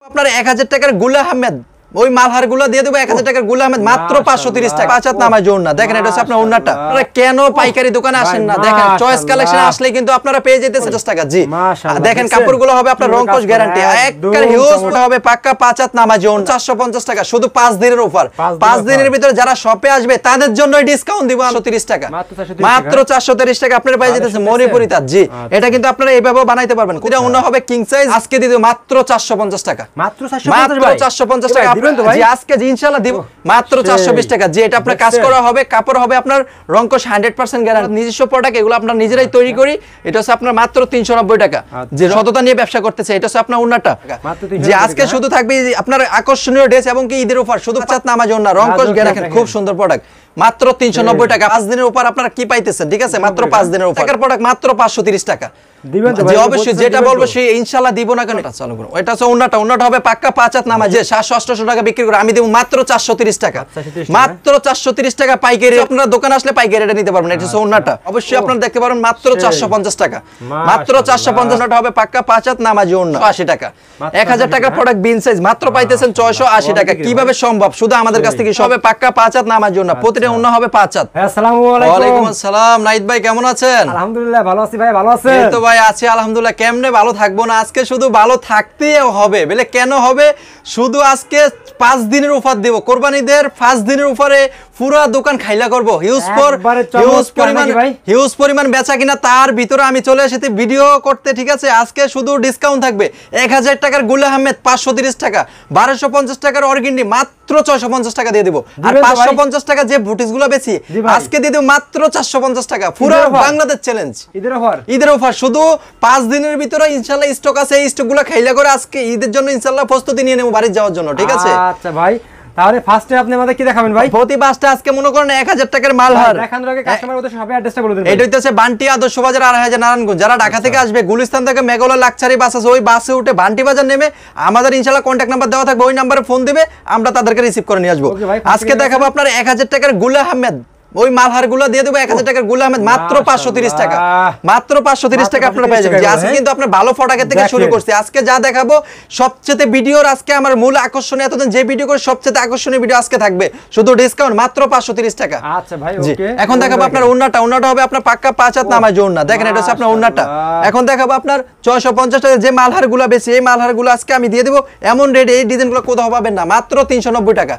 আপনার 1000 টাকার গুলা আহমেদ ওই মালহার গুলো দিয়ে দেবো 1000 টাকার গুলা আহমেদ মাত্র 530 টাকা। পাঁচাত নামাজ জোন না দেখেন, এটা হচ্ছে আপনার ওন্নাটা। আপনারা কেন পাইকারি দোকানে আসেন না? দেখেন চয়েস কালেকশন আসলে কিন্তু আপনারা পেয়ে যেতে 50 টাকা। জি দেখেন কাপড়গুলো হবে আপনার রংকশ গ্যারান্টি, একবার হিউজ হবে পাক্কা পাঁচাত নামাজ জোন 450 টাকা শুধু 5 দিনের অফার। 5 দিনের ভিতরে যারা শপে আসবে তাদের জন্য ডিসকাউন্ট দিব 130 টাকা, মাত্র 430 টাকা আপনারা পেয়ে যেতেছেন মণিপুরি তাঁত। জি এটা কিন্তু আপনারা এইভাবে বানাইতে পারবেন। কোটা ওন্না হবে কিং সাইজ, আজকে দিয়ে দেব মাত্র 450 টাকা, মাত্র 450 টাকা। জি আজকে ইনশাআল্লাহ দিব মাত্র 420 টাকা। যে এটা আপনার কাজ করা হবে, কাপড় হবে আপনার রংকশ 100% গ্যারান্টি, নিজস্ব প্রোডাক্ট, এগুলো আপনারা নিজেরাই তৈরি করি। এটা হচ্ছে আপনার মাত্র 390 টাকা। যে সততা নিয়ে ব্যবসা করতেছে এটা হচ্ছে আপনার ওন্নাটা। যে আজকে শুধু থাকবে আপনার আকর্ষণীয় ড্রেস এবং কি ঈদের অফার, শুধু পাঁচাত নামাজ ওন্না রংকশ গ্যারান্টি, খুব সুন্দর প্রোডাক্ট, মাত্র 390 টাকা। 5 দিনের উপর আপনারা কি পাইতেছেন? ঠিক আছে মাত্র 5 দিনের উপর টাকার প্রোডাক্ট মাত্র 530 টাকা দিবেন তো ভাই? অবশ্যই যেটা বলবো সেই ইনশাআল্লাহ দিব না কেন। এটা চালু করুন। এটা হচ্ছে ওন্নাটা, ওন্নাটা হবে পাক্কা পাঁচাত নামাজ। যে 700-800 টাকা বিক্রি করে আমি দেব মাত্র 430 টাকা, মাত্র 430 টাকা পাইকারি। আপনারা দোকানে আসলে পাইকারি এটা নিতে পারবেন। এটা হচ্ছে ওন্নাটা, অবশ্যই আপনারা দেখতে পারেন মাত্র 450 টাকা, মাত্র 450 টাকা হবে পাক্কা পাঁচাত নামাজ ওন্না 80 টাকা। 1000 টাকার প্রোডাক্ট বিন সাইজ মাত্র পাইতেছেন 680 টাকা। কিভাবে সম্ভব? শুধু আমাদের কাছ থেকে সবে পাক্কা পাঁচাত নামাজ ওন্না, প্রতিটা ওন্না হবে পাঁচাত। আসসালামু আলাইকুম। ওয়া আলাইকুম আসসালাম। নাইদ ভাই কেমন আছেন? আলহামদুলিল্লাহ ভালো আছি ভাই, ভালো আছেন? এই তো ভাই আছি আলহামদুলিল্লাহ। কেমনে ভালো থাকবো না? আজকে শুধু ভালো থাকতেই হবে। বলে কেন হবে? শুধু আজকে 5 দিনের অফার দেব, কোরবানিদের 5 দিনের অফারে পুরো দোকান খাইলা করব। হিউজ পরিমাণ বেচা কিনা, তার ভিতরে আমি চলে এসেছি ভিডিও করতে। ঠিক আছে আজকে শুধু ডিসকাউন্ট থাকবে। 1000 টাকার গুলা আহমেদ 530 টাকা, 1250 টাকার অর্গেন্ডি মাত্র 650 টাকা দিয়ে দিব। আর 550 টাকা যে বুটিক্স গুলো বেচি আজকে দিয়ে দেব মাত্র 450 টাকা। পুরো বাংলাদেশ চ্যালেঞ্জ ঈদের অফার শুধু 5 দিনের ভিতরে ইনশাআল্লাহ স্টক আছে। এই স্টক গুলো খাইলা করে আজকে ঈদের জন্য ইনশাআল্লাহ প্রস্তুতি নিয়ে নেব বাড়ি যাওয়ার জন্য। ঠিক আছে আচ্ছা ভাই, তাহলে ফার্স্টে আপনি আমাদের কি দেখাবেন ভাই? প্রতি পাঁচটা আজকে মনে করেন 1000 টাকার মালহার দেখানোর আগে কাস্টমার ওদের সব অ্যাড্রেসটা বলে দিন। এটা হইতাছে বান্টি আদর্শ বাজার 2500 নারায়ণগঞ্জ। যারা ঢাকা থেকে আসবে গুলিস্তান থেকে মেঘলা লাক্সারি বাস আছে, ওই বাসে উঠে বান্টি বাজার নেমে আমাদের ইনশাআল্লাহ কন্টাক্ট নাম্বার দেওয়া থাকবে, ওই নম্বরে ফোন দিবে, আমরা তাদেরকে রিসিভ করে নিয়ে আসবো। আজকে দেখাবো আপনার 1000 টাকার গুলা আহমেদ ওই মালহার গুলো দিয়ে দেবো 1000 টাকার গুলা আহমেদ মাত্র 530 টাকা, মাত্র 530 টাকা আপনারা পেয়ে যাবেন। আজকে কিন্তু আপনার ভালো ফটাকের থেকে শুরু করছি। আজকে যা দেখাবো সবচেয়ে ভিডিওর আজকে আমার মূল আকর্ষণ, এতদিন যে ভিডিও করে সবচেয়ে আকর্ষণীয় ভিডিও আজকে থাকবে, শুধু ডিসকাউন্ট মাত্র 530 টাকা। আচ্ছা ভাই ওকে, এখন দেখাবো আপনার ওন্নাটা, ওন্নাটা হবে আপনার পাক্কা পাঁচাত নামাজ ওন্না। দেখেন এটা হচ্ছে আপনার ওন্নাটা। এখন দেখাবো আপনার 650 টাকা যে মালহার গুলো বেশি, এই মালহার গুলো আজকে আমি দিয়ে দেবো এমন রেট, এই ডিজাইন গুলো কোথাও পাবেন না, মাত্র 390 টাকা।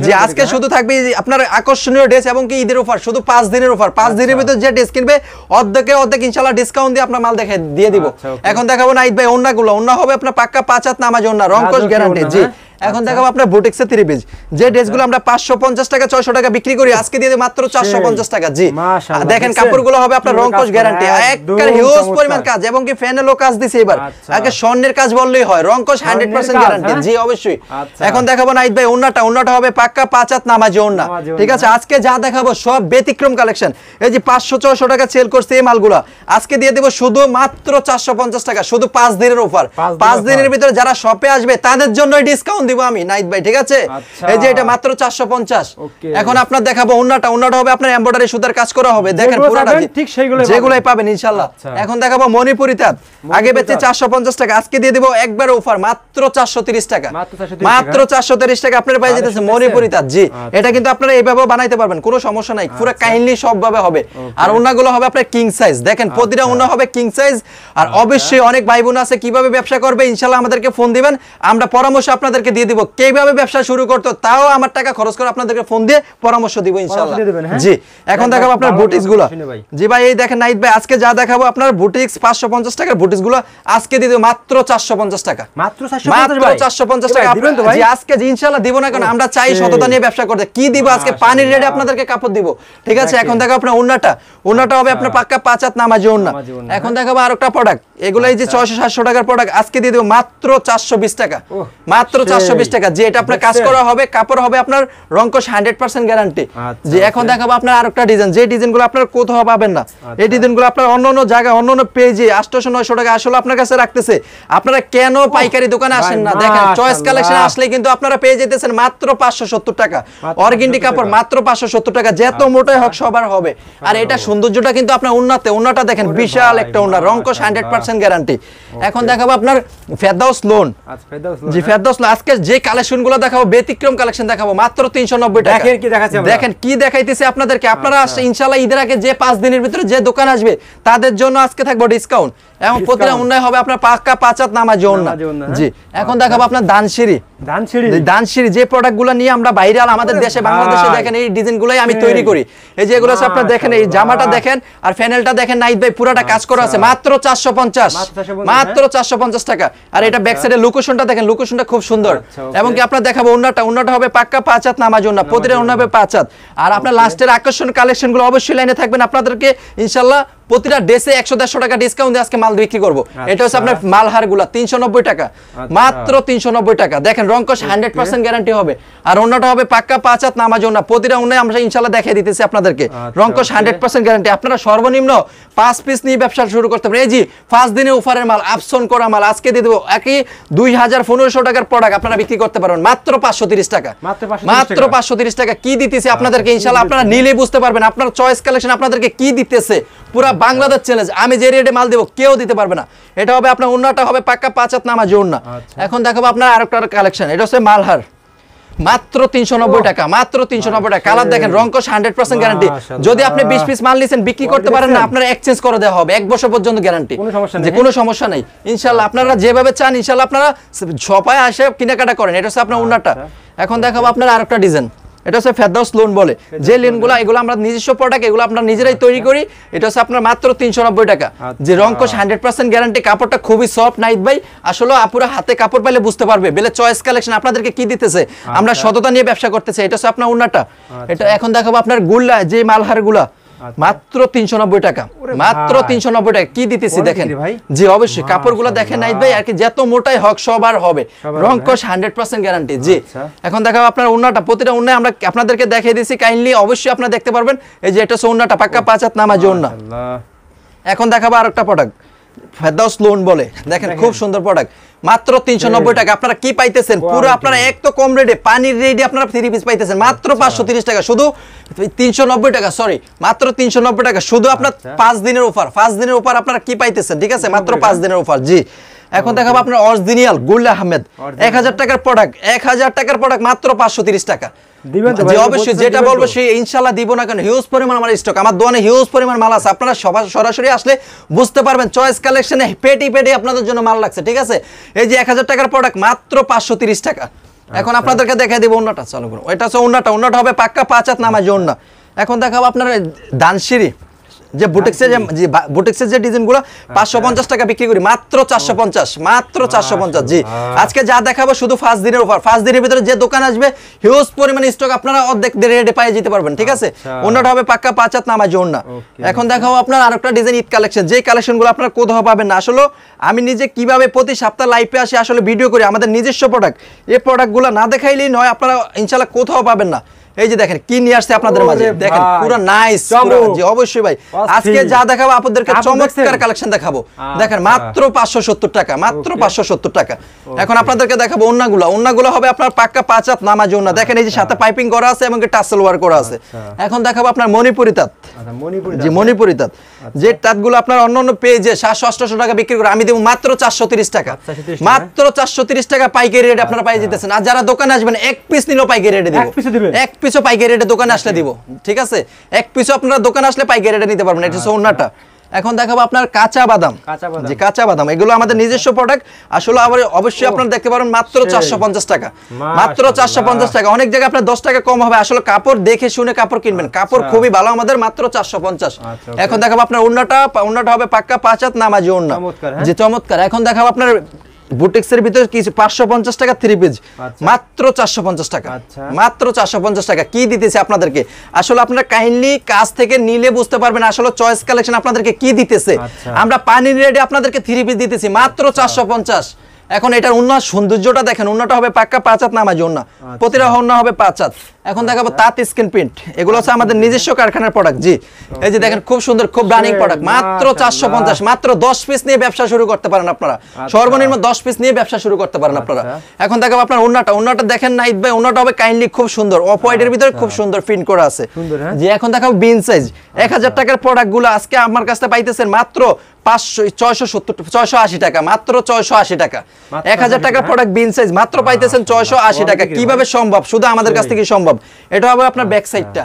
যে আজকে শুধু থাকবে আপনার আকর্ষণীয় ড্রেস এবং কি ঈদের অফার, শুধু 5 দিনের অফার। 5 দিনের ভিতরে যে ড্রেস কিনবে অর্ধেক ইনশাআল্লাহ ডিসকাউন্ট দিয়ে আপনার মাল দেখে দিয়ে দিব। এখন দেখাবো নাইদ ভাই ওন্নাগুলো, ওন্না হবে আপনার পাক্কা পাঁচাত নামাজ ওন্না রংকশ গ্যারান্টি। জি এখন দেখাবো আপনার বুটিক্সের 3 পিস, যে ড্রেসগুলো আমরা 550 টাকা 600 টাকা বিক্রি করি আজকে দিয়ে মাত্র 450 টাকা। জি দেখেন কাপড়গুলো হবে আপনার রংকশ গ্যারান্টি, একবার হিউজ পরিমাণ কাজ এবং কি ফ্যানেলও কাজ দিছে এবার। আগে স্বর্ণের কাজ বললেই হয়, রংকশ 100% গ্যারান্টি। জি অবশ্যই। এখন দেখাবো নাইদ ভাই ওন্নাটা, ওন্নাটা হবে পাক্কা পাঁচাত নামাজ ওন্না। ঠিক আছে আজকে যা দেখাবো সব ব্যতিক্রম কালেকশন। এই যে 500-600 টাকা সেল করছে এই মালগুলো আজকে দিয়ে দেব শুধু মাত্র 450 টাকা, শুধু 5 দিনের অফার। 5 দিনের ভিতরে যারা শপে আসবে তাদের জন্য ডিসকাউন্ট দিব আমি নাইদ ভাই। ঠিক আছে এই যে এটা মাত্র 450। এখন আপনার দেখাবো ওন্নাটা, ওন্নাটা হবে আপনার এমব্রয়ডারি সুতার কাজ করা হবে। দেখেন পুরোটা ঠিক যেগুলাই পাবেন ইনশাআল্লাহ। এখন দেখাবো মণিপুরি তাঁত, আগে বেচে 450 টাকা আজকে দিয়ে দেব একবার অফার মাত্র 430 টাকা, মাত্র 430 টাকা আপনারা পেয়ে যেতেছে মণিপুরি তাঁত। জি এটা কিন্তু আপনারা এইভাবে বানাইতে পারবেন, কোনো সমস্যা নাই, পুরো কাইন্ডলি সবভাবে হবে। আর ওন্নাগুলো হবে আপনার কিং সাইজ, দেখেন প্রতিটা ওন্না হবে কিং সাইজ। আর অবশ্যই অনেক ভাই বোন আছে কিভাবে ব্যবসা করবে ইনশাআল্লাহ আমাদেরকে ফোন দিবেন, আমরা পরামর্শ আপনাদেরকে দিয়ে দিব। কিভাবে ব্যবসা শুরু করতে তাও আমার টাকা খরচ করে আপনাদেরকে ফোন দিয়ে পরামর্শ দিব ইনশাআল্লাহ। জি এখন দেখাবো আপনার বুটিক্স গুলো। জি ভাই এই দেখেন নাইদ ভাই আজকে যা দেখাবো আপনার বুটিক্স 550 টাকার বুটিক্স গুলো আজকে দিয়ে দেব মাত্র 450 টাকা, মাত্র 450 টাকা দিবেন তো ভাই? জি আজকে ইনশাআল্লাহ দিব না কারণ আমরা চাই সততা নিয়ে ব্যবসা করতে। কি দিব আজকে? পানির রেটে আপনাদেরকে কাপড় দিব। ঠিক আছে এখন দেখাবো আপনার ওন্নাটা, ওন্নাটা হবে আপনার পাক্কা পাঁচাত নামাজ ওন্না। এখন দেখাবো আরেকটা প্রোডাক্ট, এগুলাই যে 600-700 টাকার প্রোডাক্ট আজকে দিয়ে দেব মাত্র 420 টাকা, মাত্র 420 520 টাকা। যে এটা আপনার কাজ করা হবে, কাপড় হবে আপনার রংকশ 100% গ্যারান্টি। যে এখন দেখাবো আপনার আরেকটা ডিজাইন, যে ডিজাইনগুলো আপনার কোথাও পাবেন না। এই ডিজাইনগুলো আপনার অন্যান্য জায়গায় অন্যান্য পেজে 800-900 টাকা আসলে আপনার কাছে রাখতেছে। আপনারা কেন পাইকারি দোকানে আসেন না? দেখেন চয়েস কালেকশন আসলে কিন্তু আপনারা পেয়ে যেতেছেন মাত্র 570 টাকা। অর্গানিক কাপড় মাত্র 570 টাকা। যত মোটাই হোক সবার হবে। আর এটা সৌন্দর্যটা কিন্তু আপনার উন্নতটা দেখেন, বিশাল একটা উন্নত, রংকশ 100% গ্যারান্টি। এখন দেখাবো আপনার ফেরদাউস লোন। আচ্ছা ফেরদাউস জি ফেরদাউস লোন। আজকে যে কালেকশনগুলো দেখাবো ব্যতিক্রম কালেকশন দেখাবো মাত্র 390 টাকা। দেখেন কি দেখাচ্ছি আমরা, দেখেন কি দেখাইতেছি আপনাদেরকে। আপনারা ইনশাআল্লাহ ঈদের আগে যে 5 দিনের ভিতরে যে দোকান আসবে তাদের জন্য আজকে থাকবো ডিসকাউন্ট, এবং প্রতিটা উন্নয় হবে আপনার পাক্কা 5 হাত নামাজি ওন্না। জি এখন দেখাবো আপনার দানশিরি। দানশিরি যে প্রোডাক্টগুলো নিয়ে আমরা ভাইরাল আমাদের দেশে বাংলাদেশে, দেখেন এই ডিজাইনগুলোই আমি তৈরি করি। এই যে এগুলো আছে আপনারা দেখেন, এই জামাটা দেখেন আর ফ্যানেলটা দেখেন, নাইট ভাই পুরাটা কাজ করা আছে মাত্র 450, মাত্র 450 টাকা। আর এটা ব্যাক সাইডে লোকেশনটা দেখেন, লোকেশনটা খুব সুন্দর। এবং কি আপনারা দেখাবো উন্নটা হবে পাক্কা 5 হাত নামাজি ওন্না, প্রতিটা উন্না হবে 5 হাত। আর আপনার লাস্টের আকর্ষণ কালেকশনগুলো অবশ্যই লাইনে থাকবেন। আপনাদেরকে ইনশাআল্লাহ প্রতিটা ড্রেসে 100-150 টাকা ডিসকাউন্ট দিয়ে আজকে মাল বিক্রি করব। এটা হচ্ছে আপনার মালহারগুলা 390 টাকা, মাত্র 390 টাকা। দেখেন রংকশ 100% গ্যারান্টি হবে। আর ওন্নাটা হবে পাক্কা 5 হাত নামাজ ওন্না, প্রতিটা ওন্নায় আমরা ইনশাআল্লাহ দেখিয়ে দিতেছি আপনাদেরকে। রংকশ 100% গ্যারান্টি। আপনারা সর্বনিম্ন 5 পিস নিয়ে ব্যবসা শুরু করতে পারেন। এই জি 5 দিনে অফারের মাল, আপসন করা মাল আজকে দিয়ে দেব। একই 2000-1500 টাকার প্রোডাক্ট আপনারা বিক্রি করতে পারবেন মাত্র 530 টাকা, মাত্র 530 টাকা। কি দিতেছি আপনাদেরকে ইনশাআল্লাহ আপনারা নিলে বুঝতে পারবেন আপনার চয়েস কালেকশন আপনাদেরকে কি দিতেছে। পুরা বাংলাদেশ চ্যালেঞ্জ, আমি যে রেটে মাল দেব কেউ দিতে পারবে না। এটা হবে আপনার ওন্নাটা হবে পাক্কা 5 হাত নামাজি ওন্না। এখন দেখাবো আপনার আরেকটা কালেকশন, এটা হচ্ছে মালহার, মাত্র 390 টাকা, মাত্র 390 টাকা। কালার দেখেন রংকশ 100% গ্যারান্টি। যদি আপনি 20 পিস মাল নিছেন বিক্রি করতে পারেন না, আপনারা এক্সচেঞ্জ করে দেওয়া হবে 1 বছর পর্যন্ত গ্যারান্টি, যে কোনো সমস্যা নেই ইনশাআল্লাহ। আপনারা যেভাবে চান ইনশাআল্লাহ আপনারা শপায় আসে কেনাকাটা করেন। এটা হচ্ছে আপনার ওন্নাটা। এখন দেখাবো আপনার আরেকটা ডিজাইন, এটা হচ্ছে ফেরদাউস লোন বলে। যে লোনগুলো এগুলো আমরা নিজস্ব প্রোডাক্ট, এগুলো আমরা নিজেরাই তৈরি করি। এটা হচ্ছে আপনার মাত্র 390 টাকা। যে রংকশ 100% গ্যারান্টি, কাপড়টা খুবই সফট। নাইট ভাই আসলে আপুরা হাতে কাপড় পাইলে বুঝতে পারবে বেলে চয়েস কালেকশন আপনাদেরকে কি দিতেছে। আমরা সততা নিয়ে ব্যবসা করতেছি। এটা হচ্ছে আপনার ওন্নাটা। এটা এখন দেখাবো আপনার গুল্লা, যে মালহারগুলা মাত্র 390 টাকা, মাত্র 390 টাকা। কি দিতেছি দেখেন, জি অবশ্যই কাপড়গুলো দেখেন নাইট ভাই, আর কি যত মোটাই হোক সবার হবে, রংকশ 100% গ্যারান্টি। জি এখন দেখাবো আপনার ওন্নাটা, প্রতিটা ওন্নায় আমরা আপনাদেরকে দেখিয়ে দিয়েছি, কাইন্ডলি অবশ্যই আপনারা দেখতে পারবেন। এই যে এটা হচ্ছে ওন্নাটা পাক্কা 5 হাত নামাজি ওন্না। এখন দেখাবো আরেকটা প্রোডাক্ট, ফেরদাউস লোন বলে। দেখেন খুব সুন্দর প্রোডাক্ট, মাত্র 390 টাকা। আপনারা কি পাইতেছেন পুরো, আপনারা এক তো কম রেটে পানির রেটে আপনারা 3 পিস পাইতেছেন মাত্র 530 টাকা, শুধু 390 টাকা, সরি মাত্র 390 টাকা। শুধু আপনার 5 দিনের অফার, 5 দিনের অফার আপনারা কি পাইতেছেন, ঠিক আছে, মাত্র 5 দিনের অফার। জি এখন দেখাবো আপনার অরিজিনাল গুল আহমেদ 1000 টাকার প্রোডাক্ট, 1000 টাকার প্রোডাক্ট মাত্র 530 টাকা। জি অবশ্যই, যেটা বলবো সেই ইনশাআল্লাহ দিব না, কারণ হিউজ পরিমাণ আমার স্টক, আমার দোকানে হিউজ পরিমাণ মাল আছে। আপনারা সরাসরি আসলে বুঝতে পারবেন চয়েস কালেকশনে পেটি পেটি আপনাদের জন্য মাল লাগছে, ঠিক আছে। এই যে 1000 টাকার প্রোডাক্ট মাত্র 530 টাকা। এখন আপনাদেরকে দেখাই দিব ওন্নাটা, চালু করুন। এটা হচ্ছে ওন্নাটা হবে পাক্কা 5 হাত নামাজি ওন্না। এখন দেখাবো আপনার দানশিরি, যে বুটিক্সের যে ডিজাইনগুলো 550 টাকা বিক্রি করি, মাত্র 450, মাত্র 450। জি আজকে যা দেখাবো শুধু 5 দিনের অফার, 5 দিনের ভিতরে যে দোকান আসবে হিউজ পরিমাণ স্টক আপনারা অর্ধেক রেটে পেয়ে যেতে পারবেন, ঠিক আছে। ওন্নাটা হবে পাক্কা 5 হাত নামাজি ওন্না। এখন দেখাবো আপনার আরেকটা ডিজাইন ঈদ কালেকশন, যে কালেকশনগুলো আপনারা কোথাও পাবেন না। আসলে আমি নিজে কিভাবে প্রতি সপ্তাহে লাইভে আসি আসলে ভিডিও করি, আমাদের নিজস্ব প্রোডাক্ট, এই প্রোডাক্টগুলো না দেখাইলেই নয়, আপনারা ইনশাআল্লাহ কোথাও পাবেন না। এই যে দেখেন কি নিয়ে আসছে আপনাদের মাঝে, দেখেন পুরো নাইস। জি অবশ্যই ভাই, আজকে যা দেখাবো আপনাদেরকে চমৎকার কালেকশন দেখাবো। দেখেন মাত্র 570 টাকা, মাত্র 570 টাকা। এখন আপনাদেরকে দেখাবো ওন্নাগুলো হবে আপনার পাক্কা 5 হাত নামাজি ওন্না। দেখেন এই যে সাথে পাইপিং করা আছে এবং টাসেল ওয়ার করা আছে। এখন দেখাবো আপনার মণিপুরি তাঁত, জি মণিপুরি তাঁত, যে তাঁতগুলো আপনার অন্যান্য পেজে 700-800 টাকা বিক্রি করে, আমি দেবো মাত্র 430 টাকা, মাত্র 430 টাকা পাইকারি রেটে আপনারা পাই যেতেছেন। আর যারা দোকানে আসবেন এক পিস নিলেও পাইকারি রেটে দিব, এক পিসও পাইকারি রেটে দোকানে আসলে দিব, ঠিক আছে। এক পিসও আপনারা দোকানে আসলে পাইকারি রেটে নিতে পারবেন। এটা হচ্ছে ওন্নাটা। এখন দেখাবো আপনার কাঁচা বাদাম, যে কাঁচা বাদাম, এগুলো আমাদের নিজস্ব প্রোডাক্ট। আসলে আবার অবশ্যই আপনারা দেখতে পারেন মাত্র 450 টাকা, মাত্র 450 টাকা। অনেক জায়গায় আপনার 10 টাকা কম হবে, আসলে কাপড় দেখে শুনে কাপড় কিনবেন, কাপড় খুবই ভালো আমাদের, মাত্র 450। এখন দেখাবো আপনার ওন্নাটা হবে পাক্কা 5 হাত নামাজি ওন্না, যে চমৎকার। এখন দেখাবো আপনার বুটিক্সের ভিতরে কিছু 550 টাকা 3 পিস, মাত্র 450 টাকা, মাত্র 450 টাকা। কি দিতেছে আপনাদেরকে, আসলে আপনারা কাইন্ডলি কাজ থেকে নিলে বুঝতে পারবেন আসলে চয়েস কালেকশন আপনাদেরকে কি দিতেছে। আমরা পানির রেটে আপনাদেরকে 3 পিস দিতেছি মাত্র 450, এখন এটার উন্নত সৌন্দর্যটা দেখেন, উন্নতটা হবে পাক্কা 5 হাত নামাজি ওন্না, প্রতিটা ওন্না হবে 5 হাত। এখন দেখাবো তাঁত স্ক্রিন প্রিন্ট, এগুলো হচ্ছে আমাদের নিজস্ব কারখানার প্রোডাক্ট। জি এই যে দেখেন খুব সুন্দর, খুব রানিং প্রোডাক্ট, মাত্র 450, মাত্র 10 পিস নিয়ে ব্যবসা শুরু করতে পারেন আপনারা, সর্বনিম্ন 10 পিস নিয়ে ব্যবসা শুরু করতে পারেন আপনারা। এখন দেখাবো আপনার ওন্নাটা দেখেন নাইদ ভাই, ওন্নাটা হবে কাইন্ডলি খুব সুন্দর, অফ হোয়াইটের ভিতরে খুব সুন্দর প্রিন্ট করা আছে। জি এখন দেখাবো বিন সাইজ, 1000 টাকার প্রোডাক্টগুলো আজকে আমার কাছে পাইতেছেন মাত্র 680 টাকা, মাত্র 680 টাকা। 1000 টাকার প্রোডাক্ট বিন সাইজ মাত্র পাইতেছেন 680 টাকা। কিভাবে সম্ভব? শুধু আমাদের কাছ থেকে সম্ভব। এটা হবে আপনার ব্যাক সাইডটা।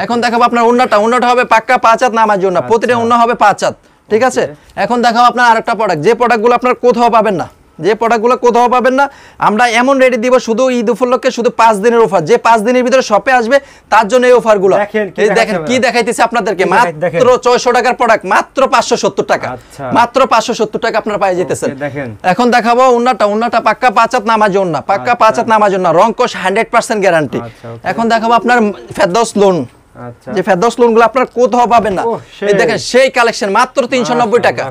এখন দেখাবো আপনার ওন্নাটা হবে পাক্কা 5 হাত নামাজি ওন্না, প্রতিটা ওন্না হবে 5 হাত, ঠিক আছে। এখন দেখাবো আপনার আরেকটা প্রোডাক্ট, যে প্রোডাক্টগুলো আপনার কোথাও পাবেন না, আমরা এমন রেডি দিব শুধু ঈদ উপলক্ষে, শুধু 5 দিনের অফার। যে 5 দিনের ভিতরে শপে আসবে তার জন্য এই অফারগুলো। এই দেখেন কি দেখাইতেছি আপনাদেরকে, মাত্র 600 টাকার প্রোডাক্ট, মাত্র 570 টাকা, মাত্র 570 টাকা আপনারা পেয়ে যেতেছেন। এখন দেখাবো ওন্নাটা পাক্কা 5 হাত নামাজি ওন্না, পাক্কা 5 হাত নামাজি ওন্না, রংকশ 100% গ্যারান্টি। এখন দেখাবো আপনার ফেরদৌস লোন, যে ফেরদৌস লোনগুলো আপনারা কোথাও পাবেন না। এই দেখেন সেই কালেকশন, মাত্র 390 টাকা।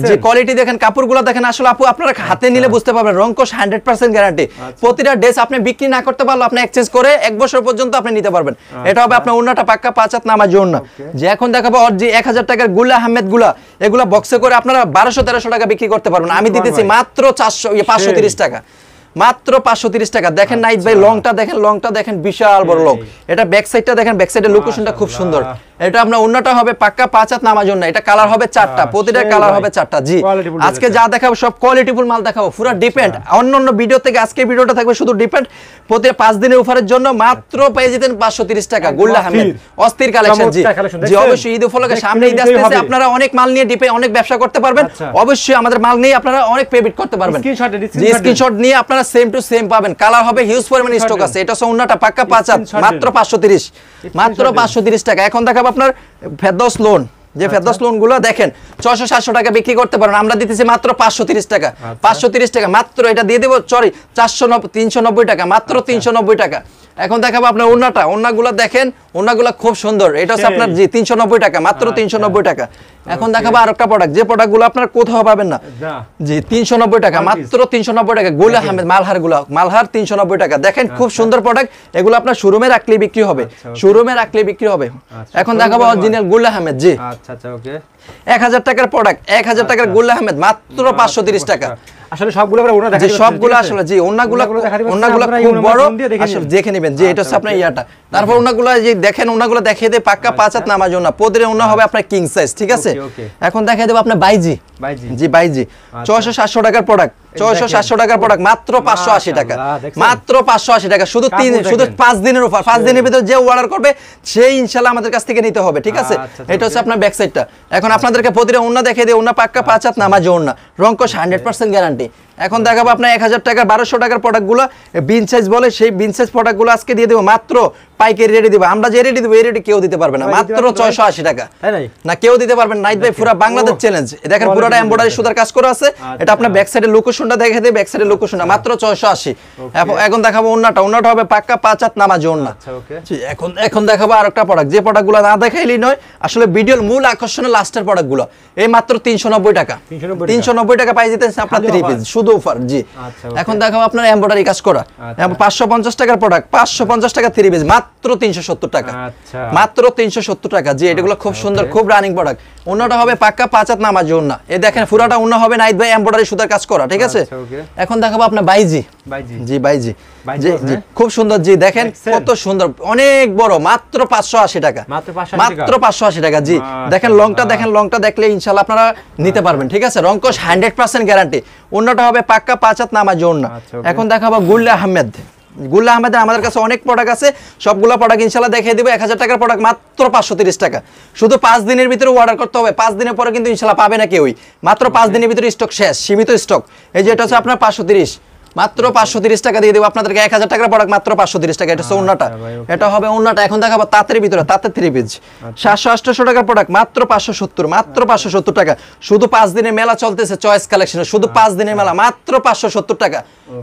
যে কোয়ালিটি দেখেন, কাপড়গুলো দেখেন, আসলে আপু আপনারা হাতে নিলে বুঝতে পারবেন, রংকশ 100% গ্যারান্টি। প্রতিটা ড্রেস আপনি বিক্রি না করতে পারলে আপনি এক্সচেঞ্জ করে 1 বছর পর্যন্ত আপনি নিতে পারবেন। এটা হবে আপনার ওন্নাটা পাক্কা 5 হাত নামাজি ওন্না। যে এখন দেখাবো যে 1000 টাকার গুলা আহমেদ গুলা, এগুলা বক্সে করে আপনারা 1200-1300 টাকা বিক্রি করতে পারবেন। আমি দিতেছি মাত্র 530 টাকা, মাত্র 530 টাকা। দেখেন নাইট ভাই লংটা দেখেন বিশাল বড় লং। এটা ব্যাক সাইডটা দেখেন, ব্যাক সাইডের লোকেশনটা খুব সুন্দর। এটা আপনার ওন্নাটা হবে পাক্কা 5 হাত নামাজি ওন্না, এটা কালার হবে 4টা, প্রতিটা কালার হবে 4টা। জি আজকে যা দেখাবো সব কোয়ালিটিফুল মাল দেখাবো, পুরো ডিপেন্ড অন্যান্য ভিডিও থেকে আজকে ভিডিওটা থাকবে শুধু ডিপেন্ড। প্রতিটা 5 দিনের অফারের জন্য মাত্র পেয়ে যেতেন 530 টাকা। গুল্লা আহমেদ অস্থির কালেকশন। জি অবশ্যই ঈদ উপলক্ষে সামনে ঈদ আসতেছে, আপনারা অনেক মাল নিয়ে অনেক ব্যবসা করতে পারবেন। অবশ্যই আমাদের মাল নিয়ে আপনারা অনেক পেমেন্ট করতে পারবেন। স্ক্রিনশট নিয়ে আপনারা সেম টু সেম পাবেন। কালার হবে হিউজ পরিমাণ স্টক আছে। এটা হচ্ছে ওন্নাটা পাক্কা 5 হাত, মাত্র 530, মাত্র 530 টাকা। এখন দেখাবো আপনার ফেরদৌস লোন, যে ফেরদৌস লোনগুলো দেখেন 600-700 টাকা বিক্রি করতে পারেন, আমরা দিতেছি মাত্র 530 টাকা, 530 টাকা মাত্র। এটা দিয়ে দেবো 390 টাকা, মাত্র 390 টাকা। এখন দেখাবো আপনার ওন্নাগুলো দেখেন, ওন্নাগুলো খুব সুন্দর। এটা হচ্ছে আপনার জি 390 টাকা, মাত্র 390 টাকা। এখন দেখাবো আরেকটা প্রোডাক্ট, যে প্রোডাক্টগুলো আপনারা কোথাও পাবেন না। জি 390 টাকা, মাত্র 390 টাকা। গুল আহমেদ মালহার 390 টাকা। দেখেন খুব সুন্দর প্রোডাক্ট, এগুলো আপনার শোরুমে রাখলে বিক্রি হবে, শোরুমে রাখলে বিক্রি হবে। এখন দেখাবো অরিজিনাল গুল আহমেদ। জি 1000 টাকার প্রোডাক্ট, 1000 টাকার গুল আহমেদ, মাত্র 530 টাকা। আসলে সবগুলো আমরা ওনা দেখাই, সবগুলো আসলে জি ওন্নাগুলো খুব বড়, আসলে দেখে নেবেন। যে এটা হচ্ছে আপনার ইয়াটা। তারপর ওন্নাগুলো যে দেখেন, ওন্নাগুলো দেখিয়ে দেব পাক্কা 5 হাত নামাজি ওন্না, প্রতিটা ওন্না হবে আপনার কিং সাইজ, ঠিক আছে। এখন দেখিয়ে দেব আপনার বাইজি, জি বাইজি 600-700 টাকার প্রোডাক্ট, 600-700 টাকার প্রোডাক্ট, মাত্র 580 টাকা, মাত্র 580 টাকা। শুধু 5 দিনের অফার, 5 দিনের ভিতরে যে অর্ডার করবে সেই ইনশাআল্লাহ আমাদের কাছ থেকে নিতে হবে, ঠিক আছে। এটা হচ্ছে আপনার ব্যাক সাইডটা। এখন আপনাদেরকে প্রতিটা ওন্না দেখিয়ে দেব, ওন্না পাক্কা 5 হাত নামাজি ওন্না, রংকশ 100% গ্যারান্টি। এখন দেখাবো আপনার 1000 টাকা 1200 টাকার প্রোডাক্টগুলো, বিন সাইজ বলে, সেই বিন সাইজ প্রোডাক্টগুলো আজকে দিয়ে দেবো মাত্র পাইকারি রেটে দিব। আমরা যে রেটে দিব এই রেটে কেউ দিতে পারবে না, মাত্র 680 টাকা। না কেউ দিতে পারবেন নাইট ভাই, পুরো বাংলাদেশ চ্যালেঞ্জ। দেখেন পুরোটা এমব্রয়ডারি সুতার কাজ করা আছে। এটা আপনার ব্যাক সাইডের লোকেশনটা দেখে দেব, ব্যাক সাইডের লোকেশনটা মাত্র 680। এখন দেখাবো ওন্নাটা হবে পাক্কা 5 হাত নামাজি ওন্না। এখন দেখাবো আরেকটা প্রোডাক্ট, যে প্রোডাক্টগুলো না দেখাইলেই নয়, আসলে ভিডিওর মূল আকর্ষণের লাস্টের প্রোডাক্টগুলো। এই মাত্র 390 টাকা, 390 টাকা পাই যেতেন আপনার 3 পিস শুধু অফার। জি এখন দেখাবো আপনার এমব্রয়ডারি কাজ করা, 550 টাকার প্রোডাক্ট, 550 টাকা 3 পিস, মাত্র 370 টাকা, মাত্র 370 টাকা। জি এগুলো খুব সুন্দর, খুব রানিং প্রোডাক্ট। ওন্নাটা হবে পাক্কা 5 হাত নামাজি ওন্না। এই দেখেন পুরাটা ওন্না হবে নাইট ভাই এমব্রয়ডারি সুতার কাজ করা, ঠিক আছে। এখন দেখাবো আপনার বাইজি, জি বাইজি, জি খুব সুন্দর। জি দেখেন কত সুন্দর, অনেক বড়, মাত্র 580 টাকা, মাত্র 580 টাকা। জি দেখেন লংটা দেখলে ইনশাআল্লাহ আপনারা নিতে পারবেন, ঠিক আছে। রংকশ 100% গ্যারান্টি। ওন্নাটা হবে পাক্কা 5 হাত নামাজি ওন্না। এখন দেখাবো গুল্লা আহমেদের আমাদের কাছে অনেক প্রোডাক্ট আছে, সবগুলো প্রোডাক্ট ইনশাআল্লাহ দেখিয়ে দিব। 1000 টাকার প্রোডাক্ট মাত্র 530 টাকা। শুধু 5 দিনের ভিতরে অর্ডার করতে হবে, 5 দিনের পরে কিন্তু ইনশাআল্লাহ পাবে না কেউই। মাত্র 5 দিনের ভিতরে স্টক শেষ, সীমিত স্টক। এই যে এটা হচ্ছে আপনার 530, মাত্র 530 টাকা দিয়ে দেব আপনাদেরকে 1000 টাকার প্রোডাক্ট মাত্র 530 টাকা এটা হচ্ছে ওন্নাটা এটা হবে ওন্নাটা এখন দেখাবো তাঁতের ভিতরে তাঁতের 3 পিস 700-800 টাকার প্রোডাক্ট মাত্র 570 টাকা শুধু 5 দিনের মেলা চলতেছে চয়েস কালেকশনে শুধু 5 দিনের মেলা মাত্র 570 টাকা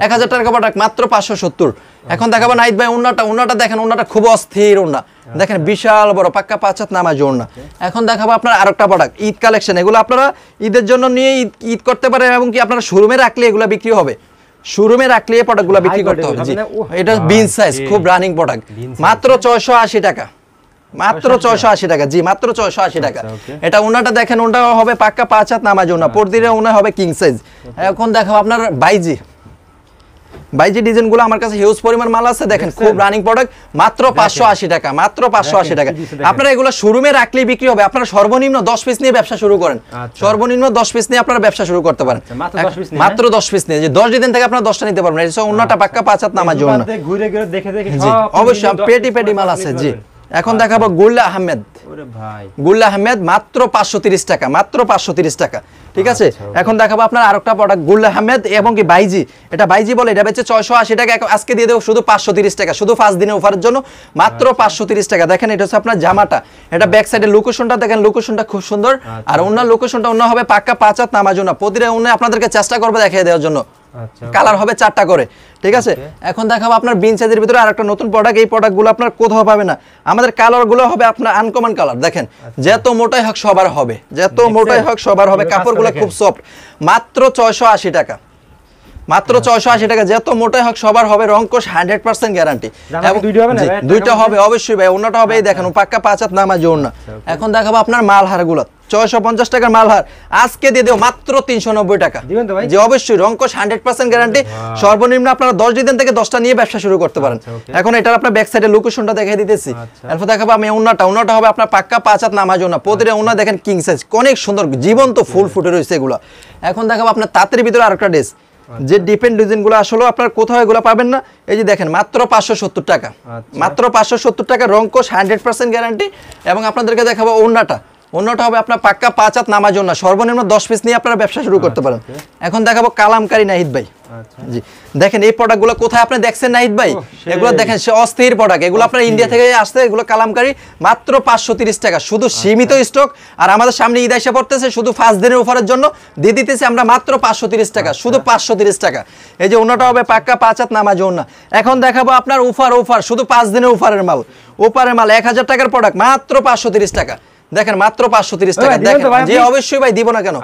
1000 টাকার প্রোডাক্ট মাত্র 570 এখন দেখাবো নাহিদ ভাই ওন্নাটা দেখেন ওন্নাটা খুব অস্থির ওন্না দেখেন বিশাল বড় পাক্কা 5 হাত নামাজ ওন্না এখন দেখাবো আপনার আরেকটা প্রোডাক্ট ঈদ কালেকশন এগুলো আপনারা ঈদের জন্য নিয়ে ঈদ করতে পারেন এবং কি আপনারা শোরুমে রাখলে এগুলো বিক্রি হবে শোরুমে রাখলে এই প্রোডাক্টগুলো বিক্রি করতে হবে জি এটা বিন সাইজ খুব রানিং প্রোডাক্ট মাত্র 680 টাকা মাত্র 680 টাকা জি মাত্র 680 টাকা এটা ওনাটা দেখেন ওটা হবে পাক্কা 5 হাত নামাজ ওনা পরদিনে ওনা হবে কিং সাইজ এখন দেখাবো আপনার বাইজি ডিজাইনগুলো আমার কাছে হিউজ পরিমাণ মাল আছে দেখেন খুব রানিং প্রোডাক্ট মাত্র 580 টাকা মাত্র 580 টাকা আপনারা এগুলো শোরুমে রাখলেই বিক্রি হবে আপনারা সর্বনিম্ন 10 পিস নিয়ে ব্যবসা শুরু করেন সর্বনিম্ন 10 পিস নিয়ে আপনারা ব্যবসা শুরু করতে পারেন মাত্র 10 পিস নিয়ে যে 10 দিন থেকে আপনারা 10টা নিতে পারবেন এটা ওন্নাটা পাক্কা 5 হাত নামাজ ওন্না ঘুরে ঘুরে দেখে জি অবশ্যই পেটি মাল আছে জি এখন দেখাবো গুল্লা আহমেদ ওরে ভাই গুল্লা আহমেদ মাত্র 530 টাকা মাত্র 530 টাকা ঠিক আছে এখন দেখাবো আপনার আরেকটা প্রোডাক্ট গুল্লা আহমেদ এবং কি বাইজি এটা বাইজি বলে এটা বেচে 680 টাকা আজকে দিয়ে দেব শুধু 530 টাকা শুধু 5 দিনের অফারের জন্য মাত্র 530 টাকা দেখেন এটা হচ্ছে আপনার জামাটা এটা ব্যাক সাইডে লোকেশনটা দেখেন লোকেশনটা খুব সুন্দর আর অন্য লোকেশনটা অন্য হবে পাক্কা 5 হাত নামাজ ওনা প্রতিটা অন্য আপনাদেরকে চেষ্টা করবে দেখিয়ে দেওয়ার জন্য কালার হবে 4টা করে ঠিক আছে এখন দেখাবো আপনার বিন সাইজের ভিতরে আরেকটা নতুন প্রোডাক্ট এই প্রোডাক্টগুলো আপনার কোথাও পাবে না আমাদের কালারগুলো হবে আপনার আনকমন কালার দেখেন যত মোটাই হোক সবার হবে যত মোটাই হোক সবার হবে কাপড়গুলো খুব সফট মাত্র 680 টাকা মাত্র 680 টাকা যত মোটাই হোক সবার হবে রংকশ 100% গ্যারান্টি এবং দুইটা হবে অবশ্যই ভাই ওন্নাটা হবে এই দেখেন পাক্কা 5 হাত নামাজ ওন্না এখন দেখাবো আপনার মালহারগুলো 650 টাকার মালহার আজকে দিয়ে দেব মাত্র 390 টাকা দিবেন তো ভাই জি অবশ্যই রংকশ 100% গ্যারান্টি সর্বনিম্ন আপনারা 10 দিন থেকে 10টা নিয়ে ব্যবসা শুরু করতে পারেন এখন এটার আপনার ব্যাক সাইডে লোকেশনটা দেখিয়ে দিতেছি এরপর দেখাবো আমি ওন্নাটা হবে আপনার পাক্কা 5 হাত নামাজ ওন্না প্রতিটা ওন্না দেখেন কিং সাইজ অনেক সুন্দর জীবন্ত ফুল ফুটে রয়েছে এগুলো এখন দেখাবো আপনার তাঁতের ভিতরে আরেকটা ড্রেস যে ডিপেন্ড ডিজাইনগুলো আসলে আপনারা কোথাও এগুলো পাবেন না এই যে দেখেন মাত্র 570 টাকা মাত্র 570 টাকা রংকশ 100% গ্যারান্টি এবং আপনাদেরকে দেখাবো ওন্নাটা হবে আপনার পাক্কা 5 হাত নামাজ ওন্না সর্বনিম্ন 10 পিস নিয়ে আপনারা ব্যবসা শুরু করতে পারেন এখন দেখাবো কালামকারী নাহিদ ভাই জি দেখেন এই প্রোডাক্টগুলো কোথায় আপনি দেখছেন নাহিদ ভাই এগুলো দেখেন সে অস্থির প্রোডাক্ট এগুলো আপনার ইন্ডিয়া থেকে আসছে এগুলো কালামকারী মাত্র 530 টাকা শুধু সীমিত স্টক আর আমাদের সামনে ঈদ এসে পড়তেছে শুধু 5 দিনের অফারের জন্য দিয়ে দিতেছি আমরা মাত্র 530 টাকা শুধু 530 টাকা এই যে ওন্নাটা হবে পাক্কা 5 হাত নামাজ ওন্না এখন দেখাবো আপনার অফার শুধু 5 দিনের অফারের মাল 1000 টাকার প্রোডাক্ট মাত্র 530 টাকা দেখেন মাত্র 530 টাকা দেখেন জি অবশ্যই ভাই দিব না কেন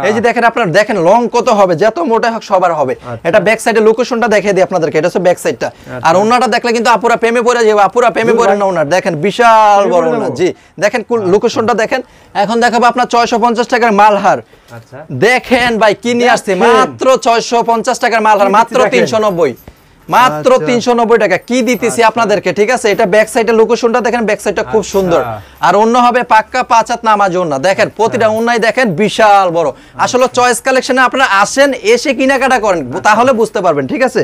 এই যে দেখেন আপনারা দেখেন লং কত হবে যত মোটা হোক সবার হবে এটা ব্যাক সাইডে লোকেশনটা দেখিয়ে দিই আপনাদেরকে এটা হচ্ছে ব্যাক সাইডটা আর ওন্নাটা দেখলে কিন্তু আপুরা প্রেমে পড়ে যাবে আপুরা প্রেমে পড়ে না ওন্নার দেখেন বিশাল বড় ওন্না জি দেখেন লোকেশনটা দেখেন এখন দেখাবো আপনার 650 টাকার মালহার আচ্ছা দেখেন ভাই কি নিয়ে আসছে মাত্র 650 টাকার মালহার মাত্র 390 মাত্র 390 টাকা কি দিতেছি আপনাদেরকে ঠিক আছে এটা ব্যাক সাইডের লোকেশনটা দেখেন ব্যাক সাইডটা খুব সুন্দর আর অন্য হবে পাক্কা 5 হাত নামাজ ওন্না দেখেন প্রতিটা ওন্নাই দেখেন বিশাল বড় আসলে চয়েস কালেকশনে আপনারা আসেন এসে কিনাকাটা করেন তাহলে বুঝতে পারবেন ঠিক আছে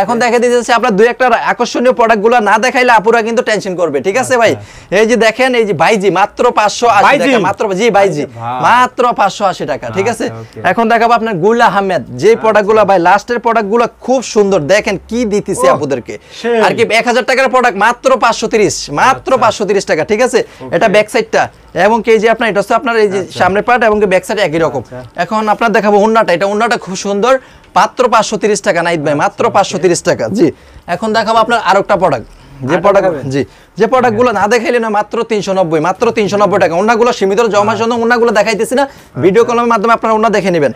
এখন দেখে দিতেছি আপনারা দুই একটা আকর্ষণীয় প্রোডাক্টগুলো না দেখাইলে আপুরা কিন্তু টেনশন করবে ঠিক আছে ভাই এই যে দেখেন এই যে বাইজি মাত্র 580 টাকা মাত্র জি বাইজি মাত্র 580 টাকা ঠিক আছে এখন দেখাবো আপনার গুল্লা আহমেদ যে প্রোডাক্টগুলো ভাই লাস্টের প্রোডাক্টগুলো খুব সুন্দর দেখেন কি দিতেছি আপনাদেরকে আর কি 1000 টাকার প্রোডাক্ট মাত্র 530 টাকা ঠিক আছে এটা ব্যাক সাইডটা এবং কি যে আপনার এটা হচ্ছে আপনার এই যে সামনের পার্ট এবং ব্যাক সাইড একই রকম এখন আপনার দেখাবো ওন্নাটা খুব সুন্দর মাত্র 530 টাকা নাইদ ভাই মাত্র 530 টাকা জি এখন দেখাবো আপনার আরেকটা প্রোডাক্ট যে প্রোডাক্টগুলো না দেখাইলে না মাত্র 390 টাকা ওন্নাগুলো সীমিত জমার জন্য ওন্নাগুলো দেখাইতেছি না ভিডিও কলের মাধ্যমে আপনারা ওন্না দেখে নেবেন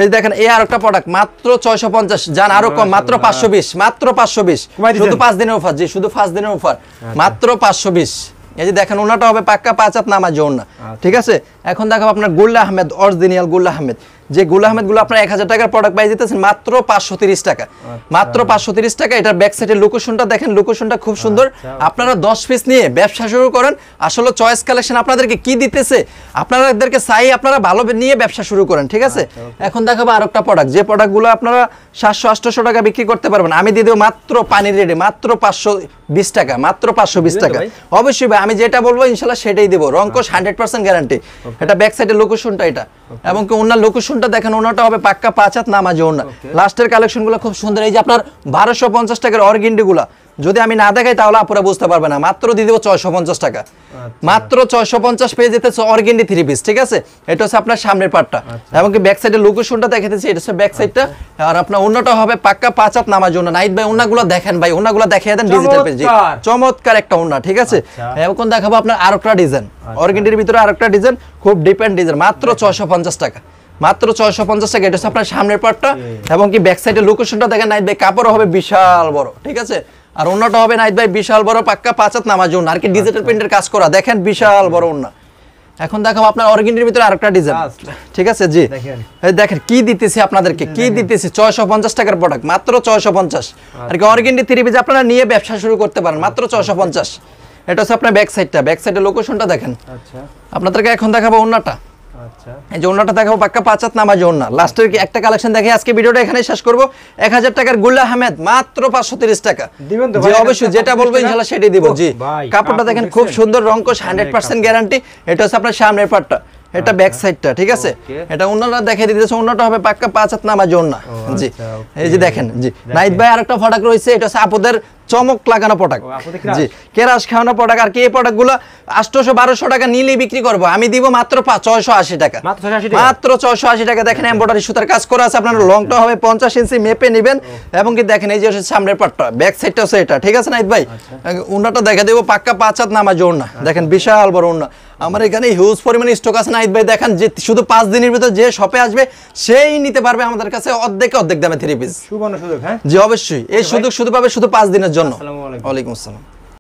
এই দেখেন এই আরেকটা প্রোডাক্ট মাত্র 650 জান আরো কম মাত্র 520 শুধু 5 দিনের অফার জি শুধু 5 দিনের অফার মাত্র 520 এই যে দেখেন ওন্নাটা হবে পাক্কা 5 হাত নামাজ ওন্না ঠিক আছে এখন দেখাবো আপনার গুল্লা আহমেদ অরিজিনাল গুল্লা আহমেদ যে গুল্লা আহমেদ গুলো আপনার 1000 টাকার প্রোডাক্ট পাই দিতেছেন মাত্র 530 টাকা মাত্র 530 টাকা এটার ব্যাক সাইডের লোকেশনটা দেখেন লোকেশনটা খুব সুন্দর আপনারা 10 পিস নিয়ে ব্যবসা শুরু করেন আসলে চয়েস কালেকশন আপনাদেরকে কি দিতেছে আপনাদেরকে চাই আপনারা ভালো নিয়ে ব্যবসা শুরু করেন ঠিক আছে এখন দেখাবো আরেকটা প্রোডাক্ট যে প্রোডাক্টগুলো আপনারা 700-800 টাকা বিক্রি করতে পারবেন আমি দিয়ে দেব মাত্র পানির রেটে মাত্র 520 টাকা মাত্র 520 টাকা অবশ্যই ভাই আমি যেটা বলবো ইনশাআল্লাহ সেটাই দেব রংকশ 100% গ্যারান্টি এটা ব্যাক সাইডের লোকেশনটা এটা এবং কি অন্য লোকেশন লোকেশনটা দেখেন, ওনাটা হবে পাক্কা 5 হাত নামাজি ওনা। লাস্টের কালেকশনগুলো খুব সুন্দর, এই যে আপনার 1250 টাকার অর্গেন্ডিগুলা যদি আমি না দেখাই তাহলে আপনারা বুঝতে পারবে না, মাত্র দিয়ে দেবো 650 টাকা, মাত্র 650 পেয়ে যেতেছে অর্গেন্ডি 3 পিস, ঠিক আছে? এটা হচ্ছে আপনার সামনের পার্টটা, এবং কি ব্যাক সাইডের লোকেশনটা দেখাতেছি, এটা হচ্ছে ব্যাক সাইডটা। আর আপনার ওন্নাটা হবে পাক্কা 5 হাত নামার জন্য। নাইট ভাই ওন্নাগুলো দেখেন ভাই, ওন্নাগুলো দেখিয়ে দেন ডিজিটাল পেজ, চমৎকার একটা ওন্না, ঠিক আছে? এখন দেখাবো আপনার আরেকটা ডিজাইন, অর্গেন্ডির ভিতরে আরেকটা ডিজাইন, খুব ডিপেন্ড ডিজাইন, মাত্র 650 টাকা, মাত্র 650 টাকা। এটা হচ্ছে আপনার সামনের পার্টটা, এবং কি ব্যাক সাইডের লোকেশনটা দেখেন নাইট ভাই, কাপড় হবে বিশাল বড়, ঠিক আছে? আর ওন্নাটা হবে নাইট ভাই বিশাল বড়, পাক্কা 5 হাত নামার জন্য, আর কি ডিজিটাল প্রিন্টের কাজ করা, দেখেন বিশাল বড় ওন্না। এখন দেখাবো আপনার অর্গেন্ডির ভিতরে আরেকটা ডিজাইন, ঠিক আছে? জি এই দেখেন কি দিতেছি আপনাদেরকে, কি দিতেছি, 650 টাকার প্রোডাক্ট, মাত্র 650। আর কি অর্গেন্ডি 3 পিস আপনারা নিয়ে ব্যবসা শুরু করতে পারেন, মাত্র 650। এটা হচ্ছে আপনার ব্যাক সাইডটা, ব্যাক সাইডের লোকেশনটা দেখেন। আচ্ছা আপনাদেরকে এখন দেখাবো ওন্নাটা, আচ্ছা এই যে ওন্নাটা দেখাবো পাক্কা 5 হাত নামাজি ওন্না। লাস্টের কি একটা কালেকশন দেখে আজকে ভিডিওটা এখানেই শেষ করব। 1000 টাকার গুল্লা আহমেদ মাত্র 530 টাকা দিবেন তো জি ভাই? অবশ্যই, যেটা বলবো ইনশাআল্লাহ সেটাই দিব। জি ভাই, কাপড়টা দেখেন খুব সুন্দর, রংকশ 100% গ্যারান্টি। এটা হচ্ছে আপনার সামনের পাটটা, এটা ব্যাক সাইডটা, ঠিক আছে? এটা ওন্নাটা দেখিয়ে দিতেছে, ওন্নাটা হবে পাক্কা 5 হাত নামাজি ওন্না। জি এই যে দেখেন, জি নাইট ভাই আরেকটা প্রোডাক্ট রয়েছে, এটা হচ্ছে আপুদের চমক লাগানো প্রোডাক্ট, জি কেরাস খাওয়ানো প্রোডাক্ট। আর কি এই প্রোডাক্টগুলো 800-1200 টাকা নিলেই বিক্রি করবো, আমি দিব মাত্র 680 টাকা, মাত্র 680 টাকা। দেখেন এমব্রয়ডারি সুতার কাজ করা আছে, আপনার লংটা হবে 50 ইঞ্চি মেপে নেবেন, এবং কি দেখেন এই যে সামনের পাটটা, ব্যাক সাইডটা হচ্ছে এটা, ঠিক আছে নাইট ভাই? ওন্নাটা দেখে দেবো পাক্কা 5 হাত নামাজি ওন্না, দেখেন বিশাল বড় ওন্না। আমার এখানে হিউজ পরিমাণে স্টক আছে নাইট ভাই, দেখেন যে শুধু 5 দিনের ভিতর যে শপে আসবে সেই নিতে পারবে আমাদের কাছে অর্ধেক দামে 3 পিস। সুবর্ণ সুযোগ, হ্যাঁ জি অবশ্যই, এই সুযোগ শুধু পাবে শুধু 5 দিনের জন্য। আসসালামু আলাইকুম। ওয়ালাইকুম আসসালাম।